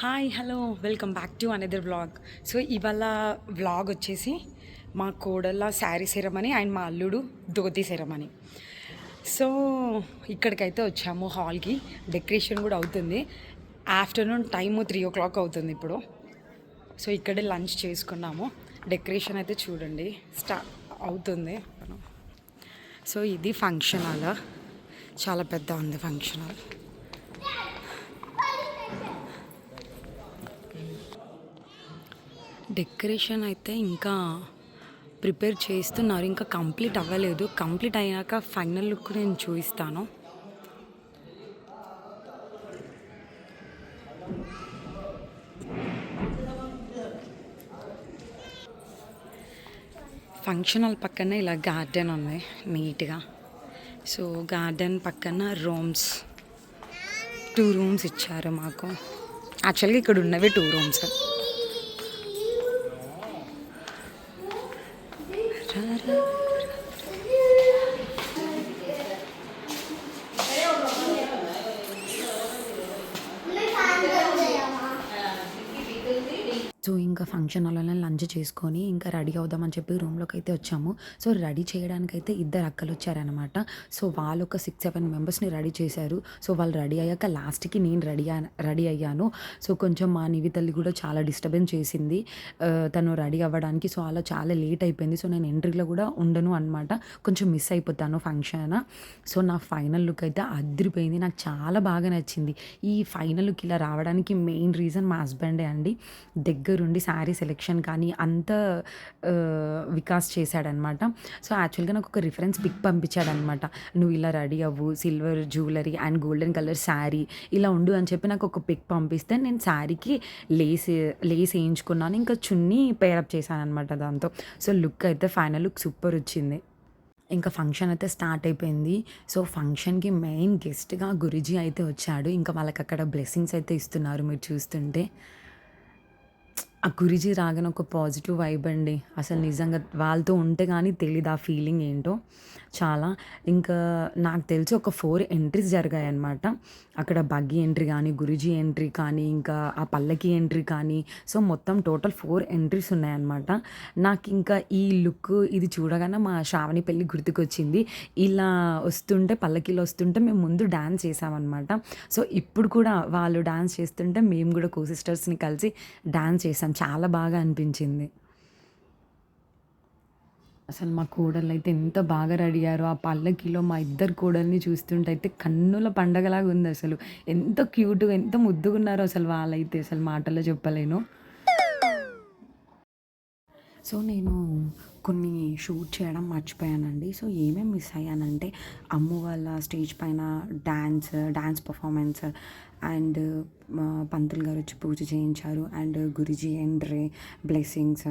Hi hello welcome back to another vlog. So ఇవాళ vlog వచ్చేసి మా కోడళ్ళ శారీ సెరమనీ అండ్ మా అల్లుడు ధోతి సెరమనీ. సో ఇక్కడికైతే వచ్చాము హాల్కి. డెకరేషన్ కూడా అవుతుంది. ఆఫ్టర్నూన్ టైము 3 o'clock అవుతుంది ఇప్పుడు. సో ఇక్కడే లంచ్ చేసుకున్నాము. డెకరేషన్ అయితే చూడండి అవుతుంది. సో ఇది ఫంక్షన్ హాల్, చాలా పెద్ద ఉంది ఫంక్షన్ హాల్. డెకరేషన్ అయితే ఇంకా ప్రిపేర్ చేస్తున్నారు, ఇంకా కంప్లీట్ అవ్వలేదు. కంప్లీట్ అయ్యాక ఫైనల్ లుక్ నేను చూపిస్తాను. ఫంక్షన్ హాల్ పక్కన ఇలా గార్డెన్ ఉంది నీట్గా. సో గార్డెన్ పక్కన రూమ్స్, 2 rooms ఇచ్చారు మాకు. యాక్చువల్గా ఇక్కడ ఉన్నవి 2 rooms. సో ఇంకా ఫంక్షన్ హాల్లోనే లంచ్ చేసుకొని ఇంకా రెడీ అవుదామని చెప్పి రూమ్లోకి అయితే వచ్చాము. సో రెడీ చేయడానికైతే 2 అక్కలు వచ్చారనమాట. సో వాళ్ళు ఒక 6-7 మెంబర్స్ని రెడీ చేశారు. సో వాళ్ళు రెడీ అయ్యాక లాస్ట్కి నేను రెడీ అయ్యాను. సో కొంచెం మా నివి తల్లి కూడా చాలా డిస్టర్బెన్స్ చేసింది తను రెడీ అవ్వడానికి. సో అలా చాలా లేట్ అయిపోయింది. సో నేను ఎంట్రీలో కూడా ఉండను అనమాట, కొంచెం మిస్ అయిపోతాను ఫంక్షన్. సో నా ఫైనల్ లుక్ అయితే అదిరిపోయింది, నాకు చాలా బాగా నచ్చింది. ఈ ఫైనల్ లుక్ ఇలా రావడానికి మెయిన్ రీజన్ మా హస్బెండే అండి. దగ్గరుండి శారీ సెలెక్షన్ కానీ అంత వికాస్ చేశాడనమాట. సో యాక్చువల్గా నాకు ఒక రిఫరెన్స్ పిక్ పంపించాడనమాట. నువ్వు ఇలా రెడీ అవ్వు, silver jewellery and golden colour sari ఇలా ఉండు అని చెప్పి నాకు ఒక పిక్ పంపిస్తే నేను శారీకి లేస్ వేయించుకున్నాను, ఇంకా చున్నీ పేరప్ చేశాను అనమాట దాంతో. సో లుక్ అయితే ఫైనల్ లుక్ సూపర్ వచ్చింది. ఇంకా ఫంక్షన్ అయితే స్టార్ట్ అయిపోయింది. సో ఫంక్షన్కి మెయిన్ గెస్ట్గా గురూజీ అయితే వచ్చాడు. ఇంకా వాళ్ళకి అక్కడ బ్లెస్సింగ్స్ అయితే ఇస్తున్నారు మీరు చూస్తుంటే. ఆ గురూజీ రాగానే ఒక పాజిటివ్ వైబ్ అండి. అసలు నిజంగా వాళ్ళతో ఉంటే కానీ తెలీదు ఆ ఫీలింగ్ ఏంటో. చాలా ఇంకా నాకు తెలిసి ఒక 4 ఎంట్రీస్ జరిగాయన్నమాట. అక్కడ బగ్గీ ఎంట్రీ కానీ, గురూజీ ఎంట్రీ కానీ, ఇంకా ఆ పల్లకి ఎంట్రీ కానీ, సో మొత్తం టోటల్ 4 ఎంట్రీస్ ఉన్నాయన్నమాట. నాకు ఇంకా ఈ లుక్ ఇది చూడగానే మా శ్రావణి పెళ్ళి గుర్తుకొచ్చింది. ఇలా వస్తుంటే పల్లకీలో వస్తుంటే మేము ముందు డ్యాన్స్ చేసామన్నమాట. సో ఇప్పుడు కూడా వాళ్ళు డ్యాన్స్ చేస్తుంటే మేము కూడా కో సిస్టర్స్ని కలిసి డ్యాన్స్ చేసాం. చాలా బాగా అనిపించింది. అసలు మా కోడళ్ళు అయితే ఎంత బాగా రెడీ అయ్యారో. ఆ పల్లకిలో మా ఇద్దరు కోడల్ని చూస్తుంటే అయితే కన్నుల పండగలాగా ఉంది. అసలు ఎంత క్యూట్గా ఎంత ముద్దుగా ఉన్నారో అసలు వాళ్ళైతే, అసలు మాటల్లో చెప్పలేను. సో నేను కొన్ని షూట్ చేయడం మర్చిపోయానండి. సో ఏమేమి మిస్ అయ్యానంటే అమ్ము వాళ్ళ స్టేజ్ పైన డ్యాన్స్ పర్ఫార్మెన్స్ అండ్ పంతులు గారు వచ్చి పూజ చేయించారు and Guruji entry, blessings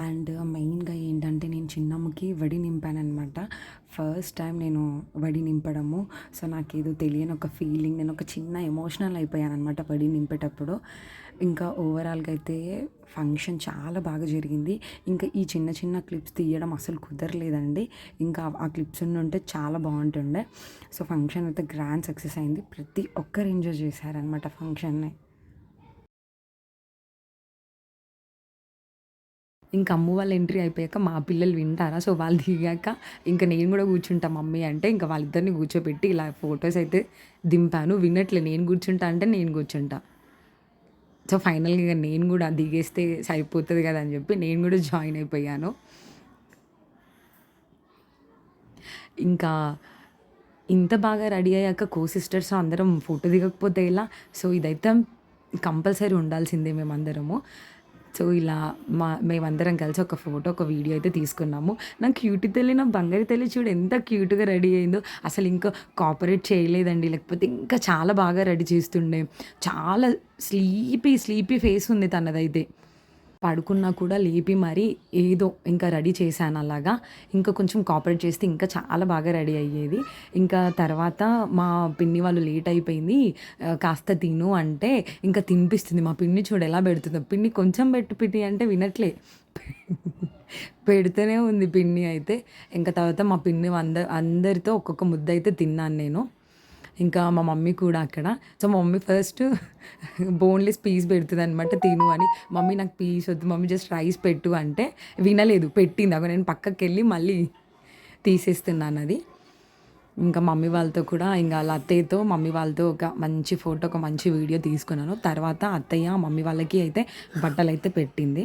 and మెయిన్గా ఏంటంటే నేను చిన్నమ్మకి వడి నింపానమాట. ఫస్ట్ టైం నేను వడి నింపడము. సో నాకేదో తెలియని ఒక ఫీలింగ్, నేను ఒక చిన్న ఎమోషనల్ అయిపోయాను అనమాట వడి నింపేటప్పుడు. ఇంకా ఓవరాల్గా అయితే ఫంక్షన్ చాలా బాగా జరిగింది. ఇంకా ఈ చిన్న చిన్న క్లిప్స్ తీయడం అసలు కుదరలేదండి. ఇంకా ఆ క్లిప్స్ ఉంటే చాలా బాగుంటుండే. సో ఫంక్షన్ అయితే గ్రాండ్ సక్సెస్ అయింది. ప్రతి ఒక్కరు ఎంజాయ్ చేశారనమాట ఫంక్షన్ని. ఇంకా అమ్మ వాళ్ళ ఎంట్రీ అయిపోయాక మా పిల్లలు వింటారా, సో వాళ్ళు దిగాక ఇంకా నేను కూడా కూర్చుంటా మమ్మీ అంటే, ఇంకా వాళ్ళిద్దరిని కూర్చోబెట్టి ఇలా ఫొటోస్ అయితే దింపాను. విన్నట్లే నేను కూర్చుంటా అంటే నేను కూర్చుంటా. సో ఫైనల్గా నేను కూడా దిగేస్తే సరిపోతుంది కదా అని చెప్పి నేను కూడా జాయిన్ అయిపోయాను. ఇంకా ఇంత బాగా రెడీ అయ్యాక కో సిస్టర్స్ అందరం ఫోటో దిగకపోతే ఎలా? సో ఇదైతే కంపల్సరీ ఉండాల్సిందే మేమందరము. సో ఇలా మేమందరం కలిసి ఒక ఫోటో, ఒక వీడియో అయితే తీసుకున్నాము. నా క్యూటీ తల్లి, నా బంగారు తల్లి చూడు ఎంత క్యూట్గా రెడీ అయిందో. అసలు ఇంకా కోఆపరేట్ చేయలేదండి, లేకపోతే ఇంకా చాలా బాగా రెడీ చేస్తుండే. చాలా స్లీపీ ఫేస్ ఉంది తనదైతే. పడుకున్నా కూడా లేపి మరి ఏదో ఇంకా రెడీ చేశాను అలాగా. ఇంకా కొంచెం కోఆపరేట్ చేస్తే ఇంకా చాలా బాగా రెడీ అయ్యేది. ఇంకా తర్వాత మా పిన్ని వాళ్ళు లేట్ అయిపోయింది, కాస్త తిను అంటే ఇంకా తినిపిస్తుంది. మా పిన్ని చూడు ఎలా పెడుతుందో. పిన్ని కొంచెం పెట్టు పిన్ని అంటే వినట్లే, పెడుతూనే ఉంది పిన్ని అయితే. ఇంకా తర్వాత మా పిన్ని అందరితో ఒక్కొక్క ముద్ద అయితే తిన్నాను నేను. ఇంకా మా మమ్మీ కూడా అక్కడ. సో మా మమ్మీ ఫస్ట్ బోన్లెస్ పీస్ పెడుతుంది అనమాట, తిను అని. మమ్మీ నాకు పీస్ వద్దు మమ్మీ, జస్ట్ రైస్ పెట్టు అంటే వినలేదు, పెట్టింది. అక్కడ నేను పక్కకి వెళ్ళి మళ్ళీ తీసేస్తున్నాను అది. ఇంకా మమ్మీ వాళ్ళతో కూడా, ఇంకా వాళ్ళ అత్తయ్యతో మమ్మీ వాళ్ళతో ఒక మంచి ఫోటో, ఒక మంచి వీడియో తీసుకున్నాను. తర్వాత అత్తయ్య మమ్మీ వాళ్ళకి అయితే బట్టలు అయితే పెట్టింది.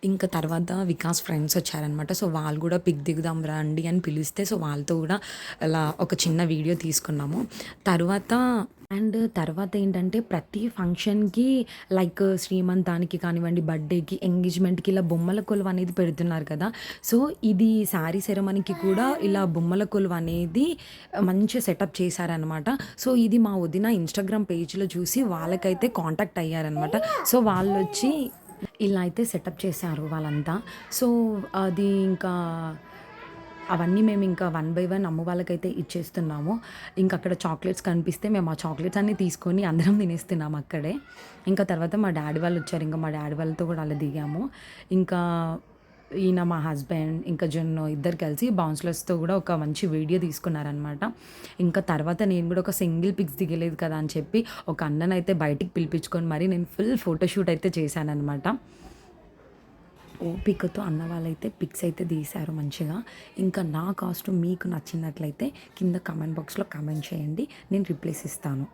ఇంకా తర్వాత వికాస్ ఫ్రెండ్స్ వచ్చారనమాట. సో వాళ్ళు కూడా పిక్ దిగుదాం రండి అని పిలిస్తే, సో వాళ్ళతో కూడా అలా ఒక చిన్న వీడియో తీసుకున్నాము. తర్వాత ఏంటంటే ప్రతి ఫంక్షన్‌కి లైక్ శ్రీమంతానికి కానివ్వండి, బర్త్‌డేకి, ఎంగేజ్‌మెంట్‌కి ఇలా బొమ్మల కొలువు అనేది పెడుతున్నారు కదా! సో ఇది శారీ సెరమనీకి కూడా ఇలా బొమ్మల కొలువు అనేది మంచిగా సెటప్ చేశారనమాట. సో ఇది మా వదిన ఇన్‌స్టాగ్రామ్ పేజ్‌లో చూసి వాళ్ళకైతే కాంటాక్ట్ అయ్యారనమాట. సో వాళ్ళొచ్చి ఇలా అయితే సెటప్ చేశారు వాళ్ళంతా. సో అది ఇంకా అవన్నీ మేము ఇంకా వన్ బై వన్ అమ్మ వాళ్ళకైతే ఇచ్చేస్తున్నాము. ఇంక అక్కడ చాక్లెట్స్ కనిపిస్తే మేము ఆ చాక్లెట్స్ అన్నీ తీసుకొని అందరం తినేస్తున్నాము అక్కడే. ఇంకా తర్వాత మా డాడీ వాళ్ళు వచ్చారు. ఇంకా మా డాడీ వాళ్ళతో కూడా అలా దిగాము. ఇంకా ఈయన మా హస్బెండ్ ఇంకా జున్ను ఇద్దరు కలిసి బౌన్స్లర్స్తో కూడా ఒక మంచి వీడియో తీసుకున్నారనమాట. ఇంకా తర్వాత నేను కూడా ఒక సింగిల్ పిక్స్ దిగలేదు కదా అని చెప్పి ఒక అన్ననైతే బయటికి పిలిపించుకొని మరి నేను ఫుల్ ఫోటోషూట్ అయితే చేశాననమాట. ఓపికతో అన్న వాళ్ళైతే పిక్స్ అయితే తీశారు మంచిగా. ఇంకా నా కాస్ట్యూమ్ మీకు నచ్చినట్లయితే కింద కామెంట్ బాక్స్లో కామెంట్ చేయండి, నేను రిప్లైస్ ఇస్తాను.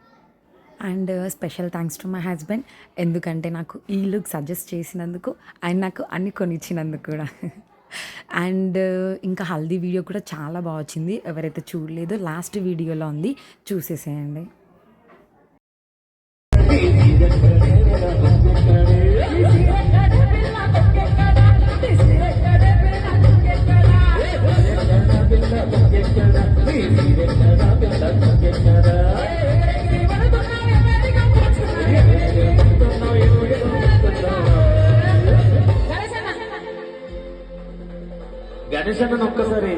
And special thanks to my husband, ఎందుకంటే నాకు ఈ లుక్ సజెస్ట్ చేసినందుకు, ఆయన నాకు అన్ని కొనిచ్చినందుకు కూడా. అండ్ ఇంకా హల్దీ వీడియో కూడా చాలా బాగా వచ్చింది. ఎవరైతే చూడలేదో లాస్ట్ వీడియోలో ఉంది, చూసేసేయండి. గణేశన్న ఒక్కసారి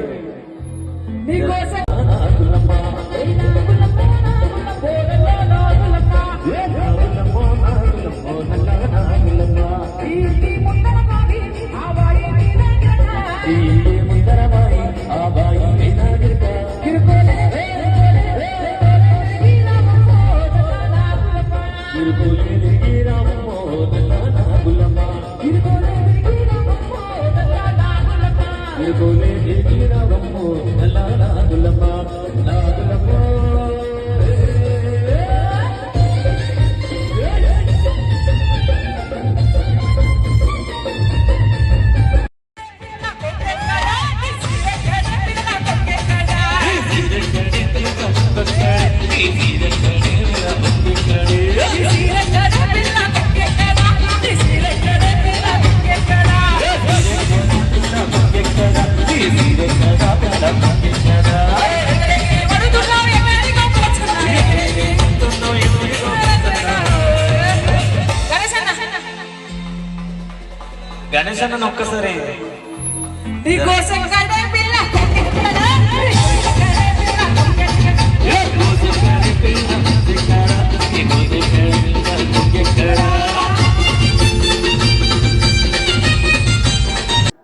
గణేశన్న ఒక్కసారి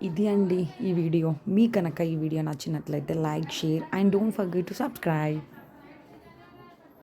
ఇది అండి ఈ వీడియో. మీ కనుక ఈ వీడియో నచ్చినట్లయితే like, share and don't forget to subscribe.